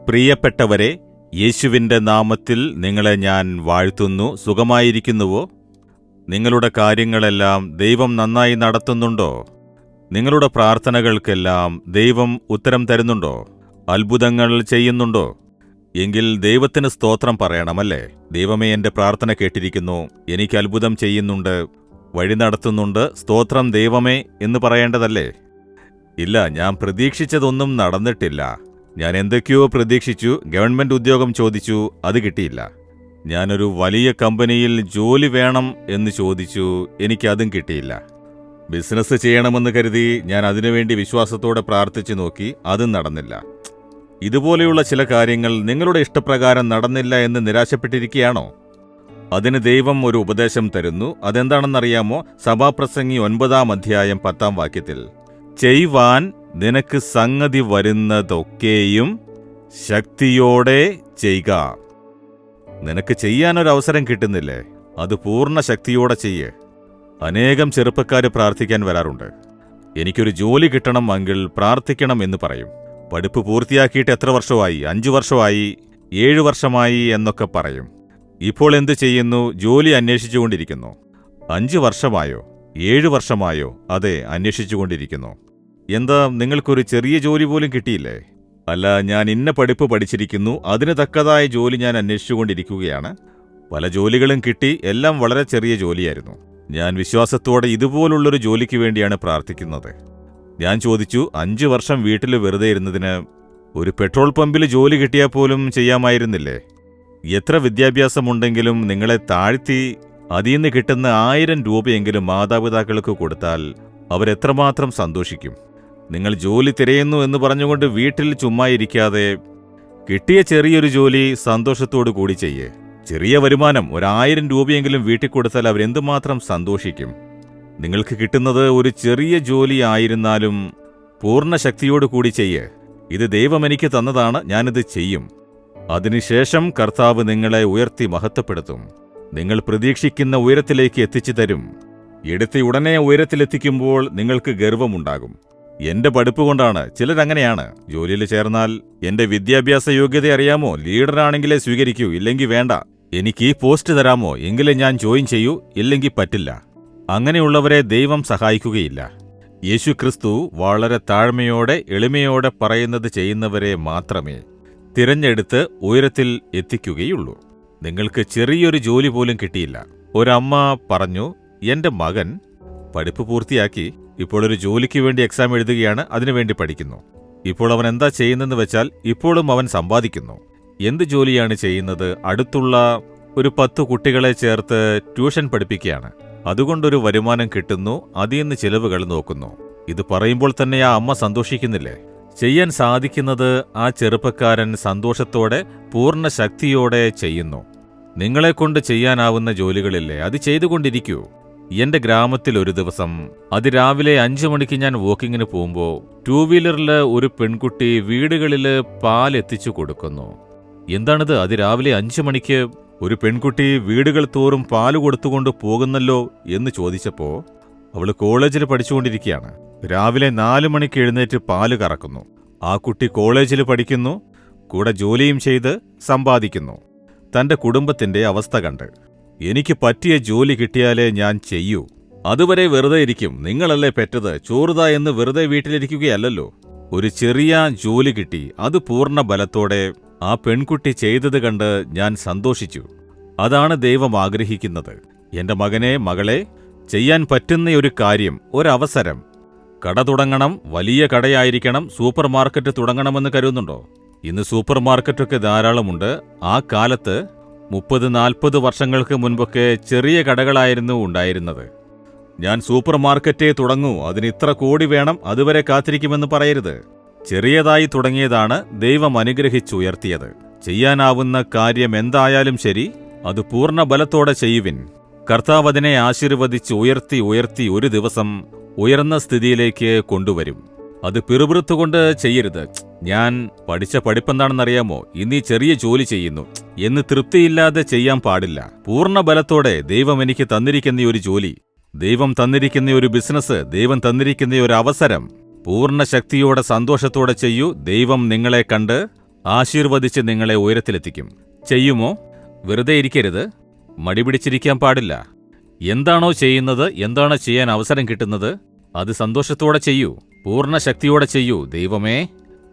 പ്രിയപ്പെട്ടവരെ, യേശുവിൻ്റെ നാമത്തിൽ നിങ്ങളെ ഞാൻ വാഴ്ത്തുന്നു. സുഖമായിരിക്കുന്നുവോ? നിങ്ങളുടെ കാര്യങ്ങളെല്ലാം ദൈവം നന്നായി നടത്തുന്നുണ്ടോ? നിങ്ങളുടെ പ്രാർത്ഥനകൾക്കെല്ലാം ദൈവം ഉത്തരം തരുന്നുണ്ടോ? അത്ഭുതങ്ങൾ ചെയ്യുന്നുണ്ടോ? എങ്കിൽ ദൈവത്തിന് സ്തോത്രം പറയണമല്ലേ? ദൈവമേ, എൻ്റെ പ്രാർത്ഥന കേട്ടിരിക്കുന്നു, എനിക്ക് അത്ഭുതം ചെയ്യുന്നുണ്ട്, വഴി നടത്തുന്നുണ്ട്, സ്തോത്രം ദൈവമേ എന്ന് പറയേണ്ടതല്ലേ? ഇല്ല, ഞാൻ പ്രതീക്ഷിച്ചതൊന്നും നടന്നിട്ടില്ല. ഞാൻ എന്തൊക്കെയോ പ്രതീക്ഷിച്ചു, ഗവൺമെൻറ് ഉദ്യോഗം ചോദിച്ചു, അത് കിട്ടിയില്ല. ഞാനൊരു വലിയ കമ്പനിയിൽ ജോലി വേണം എന്ന് ചോദിച്ചു, എനിക്കതും കിട്ടിയില്ല. ബിസിനസ് ചെയ്യണമെന്ന് കരുതി ഞാൻ അതിനുവേണ്ടി വിശ്വാസത്തോടെ പ്രാർത്ഥിച്ചു നോക്കി, അതും നടന്നില്ല. ഇതുപോലെയുള്ള ചില കാര്യങ്ങൾ നിങ്ങളുടെ ഇഷ്ടപ്രകാരം നടന്നില്ല എന്ന് നിരാശപ്പെട്ടിരിക്കുകയാണോ? അതിന് ദൈവം ഒരു ഉപദേശം തരുന്നു. അതെന്താണെന്നറിയാമോ? സഭാപ്രസംഗി 9-ാം അധ്യായം 10-ാം വാക്യത്തിൽ, ചെയ്യുവാൻ നിനക്ക് സംഗതി വരുന്നതൊക്കെയും ശക്തിയോടെ ചെയ്യുക. നിനക്ക് ചെയ്യാനൊരവസരം കിട്ടുന്നില്ലേ? അത് പൂർണ്ണ ശക്തിയോടെ ചെയ്യ്. അനേകം ചെറുപ്പക്കാർ പ്രാർത്ഥിക്കാൻ വരാറുണ്ട്. എനിക്കൊരു ജോലി കിട്ടണം അങ്കിൾ, പ്രാർത്ഥിക്കണം എന്ന് പറയും. പഠിപ്പ് പൂർത്തിയാക്കിയിട്ട് എത്ര വർഷമായി? 5 വർഷമായി, 7 വർഷമായി എന്നൊക്കെ പറയും. ഇപ്പോൾ എന്തു ചെയ്യുന്നു? ജോലി അന്വേഷിച്ചുകൊണ്ടിരിക്കുന്നു. 5 വർഷമായോ? 7 വർഷമായോ? അതെ, അന്വേഷിച്ചുകൊണ്ടിരിക്കുന്നു. എന്താ, നിങ്ങൾക്കൊരു ചെറിയ ജോലി പോലും കിട്ടിയില്ലേ? അല്ല, ഞാൻ ഇന്ന പഠിപ്പ് പഠിച്ചിരിക്കുന്നു, അതിന് തക്കതായ ജോലി ഞാൻ അന്വേഷിച്ചുകൊണ്ടിരിക്കുകയാണ്. പല ജോലികളും കിട്ടി, എല്ലാം വളരെ ചെറിയ ജോലിയായിരുന്നു. ഞാൻ വിശ്വാസത്തോടെ ഇതുപോലുള്ളൊരു ജോലിക്ക് വേണ്ടിയാണ് പ്രാർത്ഥിക്കുന്നത്. ഞാൻ ചോദിച്ചു, 5 വർഷം വീട്ടിൽ വെറുതെ ഇരുന്നതിന് ഒരു പെട്രോൾ പമ്പിൽ ജോലി കിട്ടിയാൽ പോലും ചെയ്യാമായിരുന്നില്ലേ? എത്ര വിദ്യാഭ്യാസമുണ്ടെങ്കിലും നിങ്ങളെ താഴ്ത്തി അതിൽ നിന്ന് കിട്ടുന്ന 1000 രൂപയെങ്കിലും മാതാപിതാക്കൾക്ക് കൊടുത്താൽ അവരെത്രമാത്രം സന്തോഷിക്കും. നിങ്ങൾ ജോലി തിരയുന്നു എന്ന് പറഞ്ഞുകൊണ്ട് വീട്ടിൽ ചുമ്മായിരിക്കാതെ കിട്ടിയ ചെറിയൊരു ജോലി സന്തോഷത്തോടു കൂടി ചെയ്യേ. ചെറിയ വരുമാനം, 1000 രൂപയെങ്കിലും വീട്ടിൽ കൊടുത്താൽ അവരെന്തുമാത്രം സന്തോഷിക്കും. നിങ്ങൾക്ക് കിട്ടുന്നത് ഒരു ചെറിയ ജോലി ആയിരുന്നാലും പൂർണ്ണ ശക്തിയോടു കൂടി ചെയ്യേ. ഇത് ദൈവം എനിക്ക് തന്നതാണ്, ഞാനിത് ചെയ്യും. അതിനുശേഷം കർത്താവ് നിങ്ങളെ ഉയർത്തി മഹത്വപ്പെടുത്തും. നിങ്ങൾ പ്രതീക്ഷിക്കുന്ന ഉയരത്തിലേക്ക് എത്തിച്ചു തരും. എടുത്ത് ഉടനെ ഉയരത്തിലെത്തിക്കുമ്പോൾ നിങ്ങൾക്ക് ഗർവമുണ്ടാകും. എന്റെ പഠിപ്പ് കൊണ്ടാണ്. ചിലരങ്ങനെയാണ്. ജോലിയിൽ ചേർന്നാൽ എന്റെ വിദ്യാഭ്യാസ യോഗ്യത അറിയാമോ? ലീഡറാണെങ്കിലേ സ്വീകരിക്കൂ, ഇല്ലെങ്കിൽ വേണ്ട. എനിക്ക് ഈ പോസ്റ്റ് തരാമോ? എങ്കിലേ ഞാൻ ജോയിൻ ചെയ്യൂ, ഇല്ലെങ്കിൽ പറ്റില്ല. അങ്ങനെയുള്ളവരെ ദൈവം സഹായിക്കുകയില്ല. യേശു ക്രിസ്തു വളരെ താഴ്മയോടെ എളിമയോടെ പറയുന്നത് ചെയ്യുന്നവരെ മാത്രമേ തിരഞ്ഞെടുത്ത് ഉയരത്തിൽ എത്തിക്കുകയുള്ളൂ. നിങ്ങൾക്ക് ചെറിയൊരു ജോലി പോലും കിട്ടിയില്ല. ഒരമ്മ പറഞ്ഞു, എന്റെ മകൻ പഠിപ്പ് പൂർത്തിയാക്കി, ഇപ്പോൾ ഒരു ജോലിക്ക് വേണ്ടി എക്സാം എഴുതുകയാണ്, അതിനുവേണ്ടി പഠിക്കുന്നു. ഇപ്പോൾ അവൻ എന്താ ചെയ്യുന്നതെന്ന് വെച്ചാൽ, ഇപ്പോഴും അവൻ സമ്പാദിക്കുന്നു. എന്ത് ജോലിയാണ് ചെയ്യുന്നത്? അടുത്തുള്ള ഒരു 10 കുട്ടികളെ ചേർത്ത് ട്യൂഷൻ പഠിപ്പിക്കുകയാണ്. അതുകൊണ്ടൊരു വരുമാനം കിട്ടുന്നു, അതിൽ നിന്ന് ചിലവുകൾ നോക്കുന്നു. ഇത് പറയുമ്പോൾ തന്നെ ആ അമ്മ സന്തോഷിക്കുന്നില്ലേ? ചെയ്യാൻ സാധിക്കുന്നത് ആ ചെറുപ്പക്കാരൻ സന്തോഷത്തോടെ പൂർണ്ണ ശക്തിയോടെ ചെയ്യുന്നു. നിങ്ങളെക്കൊണ്ട് ചെയ്യാനാവുന്ന ജോലികളില്ലേ, അത് ചെയ്തുകൊണ്ടിരിക്കൂ. എന്റെ ഗ്രാമത്തിൽ ഒരു ദിവസം അതിരാവിലെ 5 മണിക്ക് ഞാൻ വോക്കിങ്ങിന് പോകുമ്പോൾ 2 വീലറിൽ ഒരു പെൺകുട്ടി വീടുകളിൽ പാൽ എത്തിച്ചു കൊടുക്കുന്നു. എന്താണിത്? അതിരാവിലെ 5 മണിക്ക് ഒരു പെൺകുട്ടി വീടുകൾ തോറും പാല് കൊടുത്തുകൊണ്ട് പോകുന്നല്ലോ എന്ന് ചോദിച്ചപ്പോൾ, അവൾ കോളേജിൽ പഠിച്ചുകൊണ്ടിരിക്കുകയാണ്. രാവിലെ 4 മണിക്ക് എഴുന്നേറ്റ് പാല് കറക്കുന്നു. ആ കുട്ടി കോളേജിൽ പഠിക്കുന്നു, കൂടെ ജോലിയും ചെയ്ത് സമ്പാദിക്കുന്നു. തന്റെ കുടുംബത്തിന്റെ അവസ്ഥ കണ്ട്, എനിക്ക് പറ്റിയ ജോലി കിട്ടിയാലേ ഞാൻ ചെയ്യൂ, അതുവരെ വെറുതെ ഇരിക്കും. നിങ്ങളല്ലേ പെറ്റത്, ചോറുതാ എന്ന് വെറുതെ വീട്ടിലിരിക്കുകയല്ലല്ലോ. ഒരു ചെറിയ ജോലി കിട്ടി, അത് പൂർണ്ണ ബലത്തോടെ ആ പെൺകുട്ടി ചെയ്തത് കണ്ട് ഞാൻ സന്തോഷിച്ചു. അതാണ് ദൈവം ആഗ്രഹിക്കുന്നത്. എന്റെ മകനെ, മകളെ, ചെയ്യാൻ പറ്റുന്ന ഒരു കാര്യം, ഒരവസരം. കട തുടങ്ങണം, വലിയ കടയായിരിക്കണം, സൂപ്പർ മാർക്കറ്റ് തുടങ്ങണമെന്ന് കരുതുന്നുണ്ടോ? ഇന്ന് സൂപ്പർ മാർക്കറ്റൊക്കെ ധാരാളമുണ്ട്. ആ കാലത്ത് 30-40 വർഷങ്ങൾക്ക് മുൻപൊക്കെ ചെറിയ കടകളായിരുന്നു ഉണ്ടായിരുന്നത്. ഞാൻ സൂപ്പർ മാർക്കറ്റേ തുടങ്ങൂ, അതിന് ഇത്ര കോടി വേണം, അതുവരെ കാത്തിരിക്കുമെന്ന് പറയരുത്. ചെറിയതായി തുടങ്ങിയതാണ് ദൈവം അനുഗ്രഹിച്ചുയർത്തിയത്. ചെയ്യാനാവുന്ന കാര്യം എന്തായാലും ശരി, അത് പൂർണ്ണ ബലത്തോടെ ചെയ്യുവിൻ. കർത്താവ് അതിനെ ആശീർവദിച്ച് ഉയർത്തി ഉയർത്തി ഒരു ദിവസം ഉയർന്ന സ്ഥിതിയിലേക്ക് കൊണ്ടുവരും. അത് പിറുപിറുത്തുകൊണ്ട് ചെയ്യരുത്. ഞാൻ പഠിച്ച പഠിപ്പെന്താണെന്നറിയാമോ? ഇന്നീ ചെറിയ ജോലി ചെയ്യുന്നു എന്ന് തൃപ്തിയില്ലാതെ ചെയ്യാൻ പാടില്ല. പൂർണ്ണ ബലത്തോടെ ദൈവം എനിക്ക് തന്നിരിക്കുന്ന ഒരു ജോലി, ദൈവം തന്നിരിക്കുന്ന ഒരു ബിസിനസ്, ദൈവം തന്നിരിക്കുന്ന ഒരു അവസരം പൂർണ്ണ ശക്തിയോടെ സന്തോഷത്തോടെ ചെയ്യൂ. ദൈവം നിങ്ങളെ കണ്ട് ആശീർവദിച്ച് നിങ്ങളെ ഉയരത്തിലെത്തിക്കും. ചെയ്യുമോ? വെറുതെ ഇരിക്കരുത്. മടിപിടിച്ചിരിക്കാൻ പാടില്ല. എന്താണോ ചെയ്യുന്നത്, എന്താണോ ചെയ്യാൻ അവസരം കിട്ടുന്നത്, അത് സന്തോഷത്തോടെ ചെയ്യൂ, പൂർണ്ണ ശക്തിയോടെ ചെയ്യൂ. ദൈവമേ,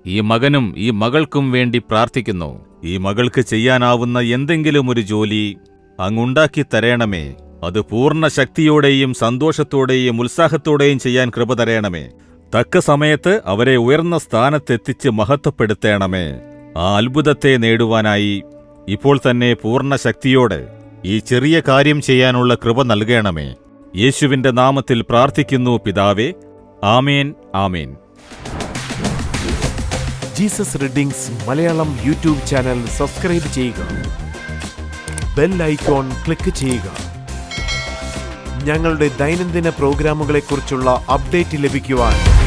ഈ മകനും ഈ മകൾക്കും വേണ്ടി പ്രാർത്ഥിക്കുന്നു. ഈ മകൾക്ക് ചെയ്യാനാവുന്ന എന്തെങ്കിലും ഒരു ജോലി അങ്ങുണ്ടാക്കി തരേണമേ. അത് പൂർണ്ണ ശക്തിയോടെയും സന്തോഷത്തോടെയും ഉത്സാഹത്തോടെയും ചെയ്യാൻ കൃപ തരേണമേ. തക്ക സമയത്ത് അവരെ ഉയർന്ന സ്ഥാനത്തെത്തിച്ച് മഹത്വപ്പെടുത്തേണമേ. ആ അത്ഭുതത്തെ നേടുവാനായി ഇപ്പോൾ തന്നെ പൂർണ്ണ ശക്തിയോടെ ഈ ചെറിയ കാര്യം ചെയ്യാനുള്ള കൃപ നൽകണമേ. യേശുവിന്റെ നാമത്തിൽ പ്രാർത്ഥിക്കുന്നു പിതാവേ. ആമേൻ, ആമേൻ. Jesus readings Malayalam YouTube channel subscribe ചെയ്യുക. ബെൽ ഐക്കോൺ ക്ലിക്ക് ചെയ്യുക. ഞങ്ങളുടെ ദൈനംദിന പ്രോഗ്രാമുകളെക്കുറിച്ചുള്ള അപ്ഡേറ്റ് ലഭിക്കുവാൻ